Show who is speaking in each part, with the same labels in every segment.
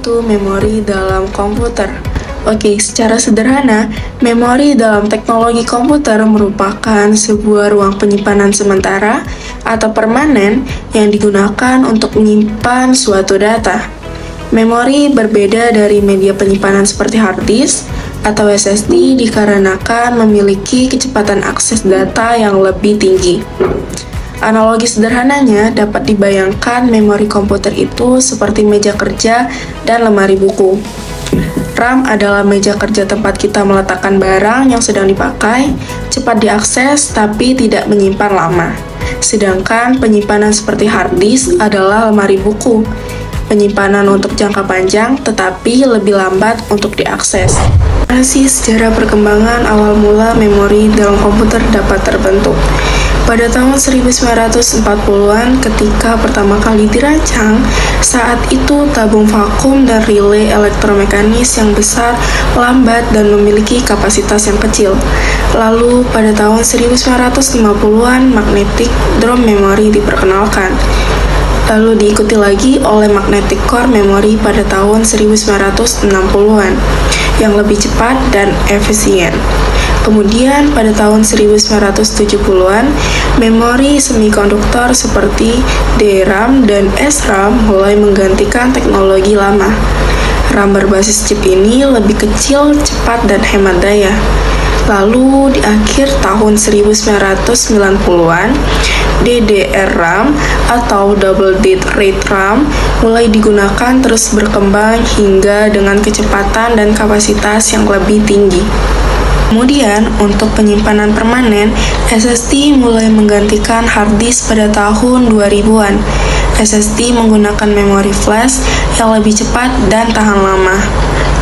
Speaker 1: itu memori dalam komputer. Oke, secara sederhana, memori dalam teknologi komputer merupakan sebuah ruang penyimpanan sementara atau permanen yang digunakan untuk menyimpan suatu data. Memori berbeda dari media penyimpanan seperti hard disk atau SSD dikarenakan memiliki kecepatan akses data yang lebih tinggi. Analogi sederhananya dapat dibayangkan memori komputer itu seperti meja kerja dan lemari buku. RAM adalah meja kerja tempat kita meletakkan barang yang sedang dipakai, cepat diakses tapi tidak menyimpan lama. Sedangkan penyimpanan seperti hard disk adalah lemari buku, penyimpanan untuk jangka panjang tetapi lebih lambat untuk diakses. Masih sejarah perkembangan awal mula memori dalam komputer dapat terbentuk. Pada tahun 1940-an ketika pertama kali dirancang, saat itu tabung vakum dan relay elektromekanis yang besar, lambat, dan memiliki kapasitas yang kecil. Lalu pada tahun 1950-an magnetic drum memory diperkenalkan. Lalu diikuti lagi oleh magnetic core memory pada tahun 1960-an yang lebih cepat dan efisien. Kemudian pada tahun 1970-an, memori semikonduktor seperti DRAM dan SRAM mulai menggantikan teknologi lama. RAM berbasis chip ini lebih kecil, cepat, dan hemat daya. Lalu di akhir tahun 1990-an, DDR-RAM atau Double Date Rate RAM mulai digunakan terus berkembang hingga dengan kecepatan dan kapasitas yang lebih tinggi. Kemudian, untuk penyimpanan permanen, SSD mulai menggantikan hard disk pada tahun 2000-an. SSD menggunakan memori flash yang lebih cepat dan tahan lama.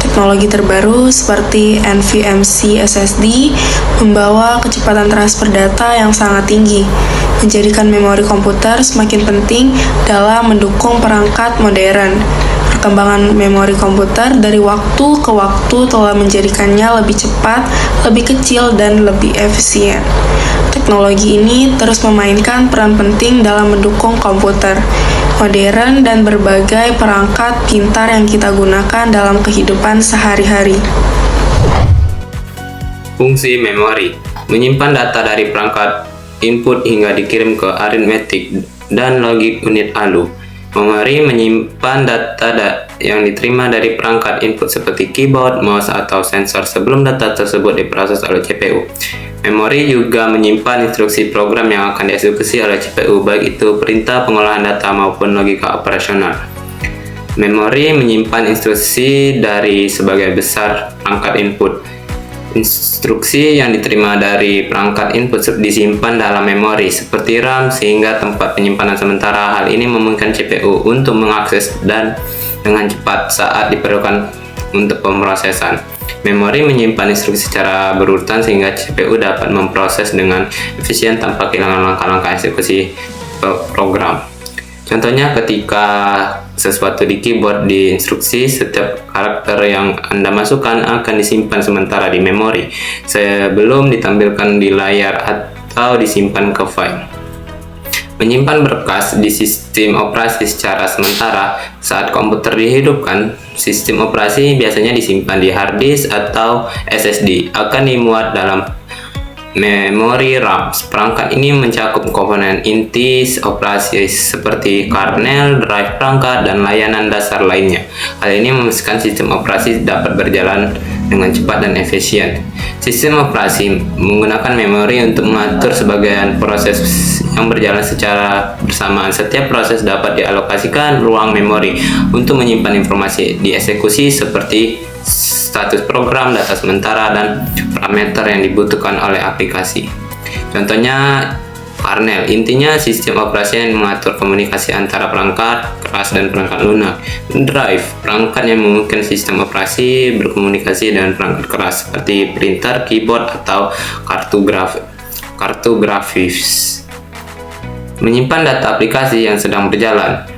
Speaker 1: Teknologi terbaru seperti NVMe SSD membawa kecepatan transfer data yang sangat tinggi, menjadikan memori komputer semakin penting dalam mendukung perangkat modern. Perkembangan memori komputer dari waktu ke waktu telah menjadikannya lebih cepat, lebih kecil, dan lebih efisien. Teknologi ini terus memainkan peran penting dalam mendukung komputer modern dan berbagai perangkat pintar yang kita gunakan dalam kehidupan sehari-hari.
Speaker 2: Fungsi memori menyimpan data dari perangkat input hingga dikirim ke aritmetik dan logik unit ALU. Memori menyimpan data yang diterima dari perangkat input seperti keyboard, mouse, atau sensor sebelum data tersebut diproses oleh CPU. Memori juga menyimpan instruksi program yang akan dieksekusi oleh CPU, baik itu perintah pengolahan data maupun logika operasional. Memori menyimpan instruksi dari sebagian besar perangkat input. Instruksi yang diterima dari perangkat input disimpan dalam memori seperti RAM sehingga tempat penyimpanan sementara. Hal ini memungkinkan CPU untuk mengakses dan dengan cepat saat diperlukan untuk pemrosesan. Memori menyimpan instruksi secara berurutan sehingga CPU dapat memproses dengan efisien tanpa kehilangan langkah-langkah eksekusi program. Contohnya ketika sesuatu di keyboard di instruksi, setiap karakter yang Anda masukkan akan disimpan sementara di memori sebelum ditampilkan di layar atau disimpan ke file. Menyimpan berkas di sistem operasi secara sementara. Saat komputer dihidupkan, sistem operasi biasanya disimpan di hard disk atau SSD, akan dimuat dalam memori RAM. Perangkat ini mencakup komponen inti operasi seperti kernel, drive perangkat, dan layanan dasar lainnya. Hal ini memastikan sistem operasi dapat berjalan dengan cepat dan efisien. Sistem operasi menggunakan memori untuk mengatur sebagian proses yang berjalan secara bersamaan. Setiap proses dapat dialokasikan ruang memori untuk menyimpan informasi dieksekusi seperti status program, data sementara, dan parameter yang dibutuhkan oleh aplikasi. Contohnya kernel, intinya sistem operasi yang mengatur komunikasi antara perangkat keras dan perangkat lunak. Drive, perangkat yang memungkinkan sistem operasi berkomunikasi dengan perangkat keras seperti printer, keyboard, atau kartu grafis. Menyimpan data aplikasi yang sedang berjalan.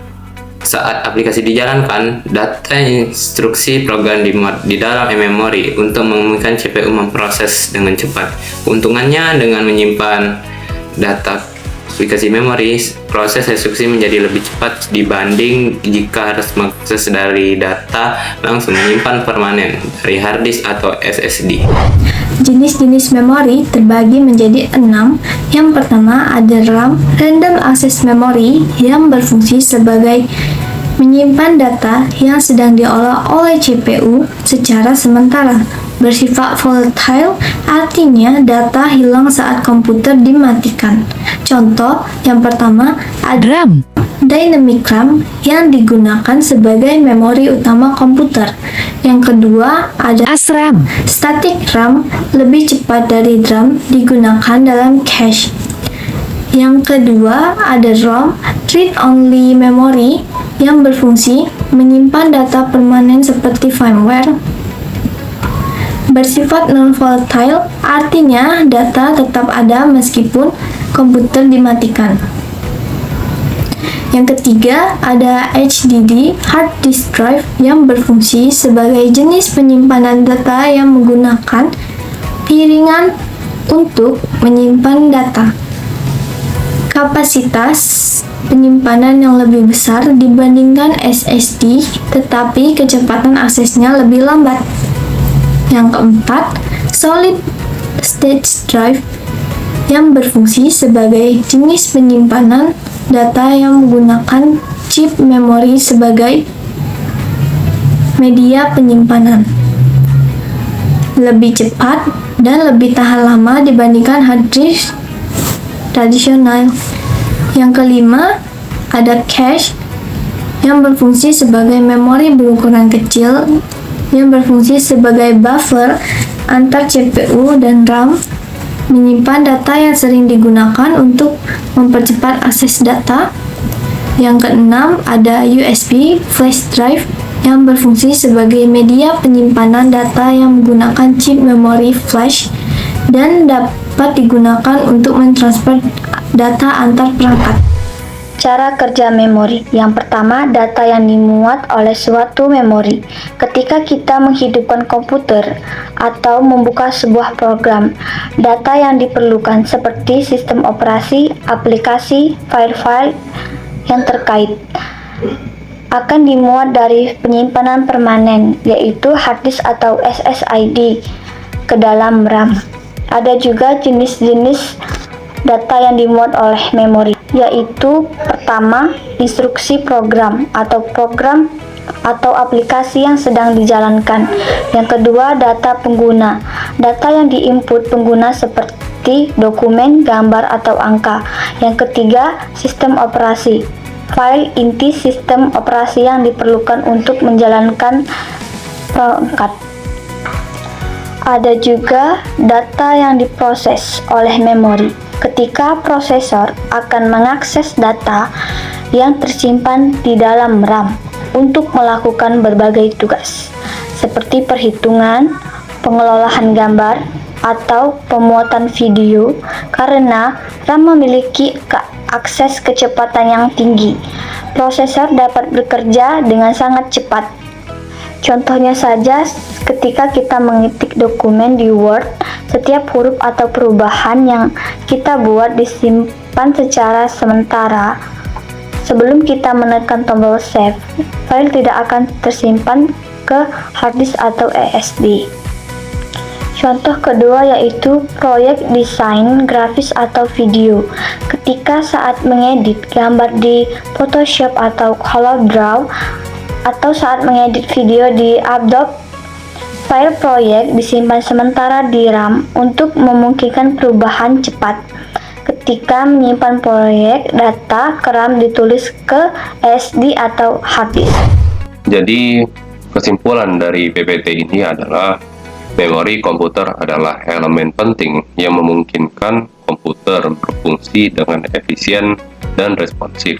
Speaker 2: Saat aplikasi dijalankan, data instruksi program dimuat di dalam memori untuk memungkinkan CPU memproses dengan cepat. Keuntungannya dengan menyimpan data aplikasi memori, proses instruksi menjadi lebih cepat dibanding jika harus mengakses dari data langsung menyimpan permanen dari hard disk atau SSD.
Speaker 3: Jenis-jenis memori terbagi menjadi 6. Yang pertama ada RAM, Random Access Memory, yang berfungsi sebagai menyimpan data yang sedang diolah oleh CPU secara sementara. Bersifat volatile, artinya data hilang saat komputer dimatikan. Contoh yang pertama ada
Speaker 4: RAM,
Speaker 3: Dynamic RAM yang digunakan sebagai memori utama komputer. Yang kedua ada
Speaker 4: ASRAM,
Speaker 3: Static RAM, lebih cepat dari DRAM, digunakan dalam cache. Yang kedua ada ROM, Read Only Memory, yang berfungsi menyimpan data permanen seperti firmware. Bersifat non-volatile, artinya data tetap ada meskipun komputer dimatikan. Yang ketiga ada HDD, Hard Disk Drive, yang berfungsi sebagai jenis penyimpanan data yang menggunakan piringan untuk menyimpan data. Kapasitas penyimpanan yang lebih besar dibandingkan SSD, tetapi kecepatan aksesnya lebih lambat. Yang keempat, Solid State Drive, yang berfungsi sebagai jenis penyimpanan data yang menggunakan chip memori sebagai media penyimpanan. Lebih cepat dan lebih tahan lama dibandingkan hard disk tradisional. Yang kelima, ada cache, yang berfungsi sebagai memori berukuran kecil yang berfungsi sebagai buffer antar CPU dan RAM, menyimpan data yang sering digunakan untuk mempercepat akses data. Yang keenam, ada USB flash drive, yang berfungsi sebagai media penyimpanan data yang menggunakan chip memori flash dan dapat digunakan untuk mentransfer data antar perangkat.
Speaker 5: Cara kerja memori. Yang pertama, data yang dimuat oleh suatu memori. Ketika kita menghidupkan komputer atau membuka sebuah program, data yang diperlukan seperti sistem operasi, aplikasi, file-file yang terkait akan dimuat dari penyimpanan permanen, yaitu hard disk atau SSID, ke dalam RAM. Ada juga jenis-jenis data yang dimuat oleh memori, yaitu pertama, instruksi program atau aplikasi yang sedang dijalankan. Yang kedua, data pengguna, data yang diinput pengguna seperti dokumen, gambar, atau angka. Yang ketiga, sistem operasi, file inti sistem operasi yang diperlukan untuk menjalankan perangkat. Ada juga data yang diproses oleh memori. Ketika prosesor akan mengakses data yang tersimpan di dalam RAM untuk melakukan berbagai tugas, seperti perhitungan, pengelolaan gambar, atau pemuatan video. Karena RAM memiliki akses kecepatan yang tinggi, prosesor dapat bekerja dengan sangat cepat. Contohnya saja, ketika kita mengetik dokumen di Word, setiap huruf atau perubahan yang kita buat disimpan secara sementara. Sebelum kita menekan tombol save, file tidak akan tersimpan ke hard disk atau SSD. Contoh kedua yaitu proyek desain grafis atau video. Ketika saat mengedit gambar di Photoshop atau CorelDRAW, atau saat mengedit video di Adobe, file proyek disimpan sementara di RAM untuk memungkinkan perubahan cepat. Ketika menyimpan proyek, data ke RAM ditulis ke SD atau hard disk.
Speaker 6: Jadi, kesimpulan dari PPT ini adalah memori komputer adalah elemen penting yang memungkinkan komputer berfungsi dengan efisien dan responsif.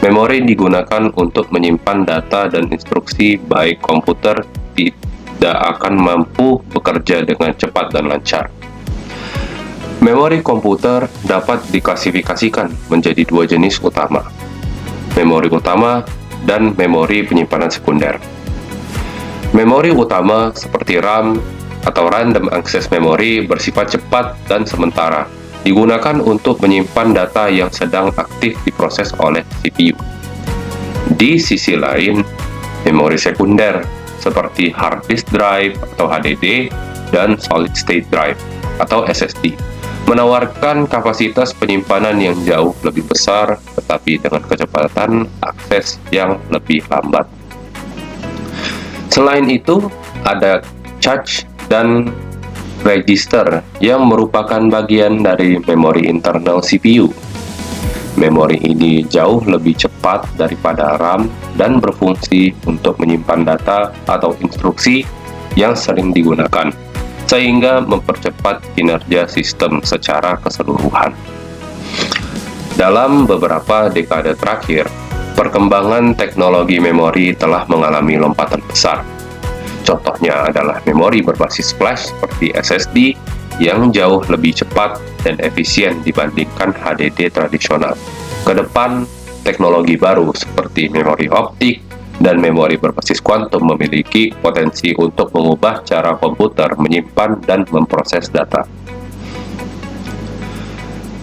Speaker 6: Memori digunakan untuk menyimpan data dan instruksi, baik komputer tidak akan mampu bekerja dengan cepat dan lancar. Memori komputer dapat diklasifikasikan menjadi dua jenis utama, memori utama dan memori penyimpanan sekunder. Memori utama seperti RAM atau Random Access Memory bersifat cepat dan sementara, digunakan untuk menyimpan data yang sedang aktif diproses oleh CPU. Di sisi lain, memori sekunder seperti hard disk drive atau HDD dan solid state drive atau SSD menawarkan kapasitas penyimpanan yang jauh lebih besar tetapi dengan kecepatan akses yang lebih lambat. Selain itu, ada cache dan register yang merupakan bagian dari memori internal CPU. Memori ini jauh lebih cepat daripada RAM dan berfungsi untuk menyimpan data atau instruksi yang sering digunakan, sehingga mempercepat kinerja sistem secara keseluruhan. Dalam beberapa dekade terakhir, perkembangan teknologi memori telah mengalami lompatan besar. Contohnya adalah memori berbasis flash seperti SSD yang jauh lebih cepat dan efisien dibandingkan HDD tradisional. Kedepan, teknologi baru seperti memori optik dan memori berbasis kuantum memiliki potensi untuk mengubah cara komputer menyimpan dan memproses data.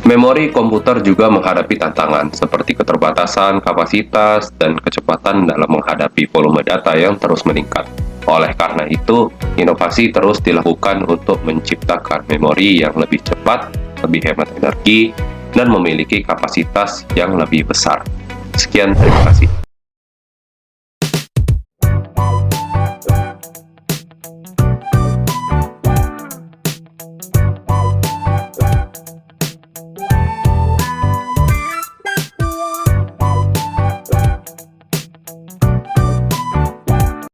Speaker 6: Memori komputer juga menghadapi tantangan seperti keterbatasan kapasitas dan kecepatan dalam menghadapi volume data yang terus meningkat. Oleh karena itu, inovasi terus dilakukan untuk menciptakan memori yang lebih cepat, lebih hemat energi, dan memiliki kapasitas yang lebih besar. Sekian, terima kasih.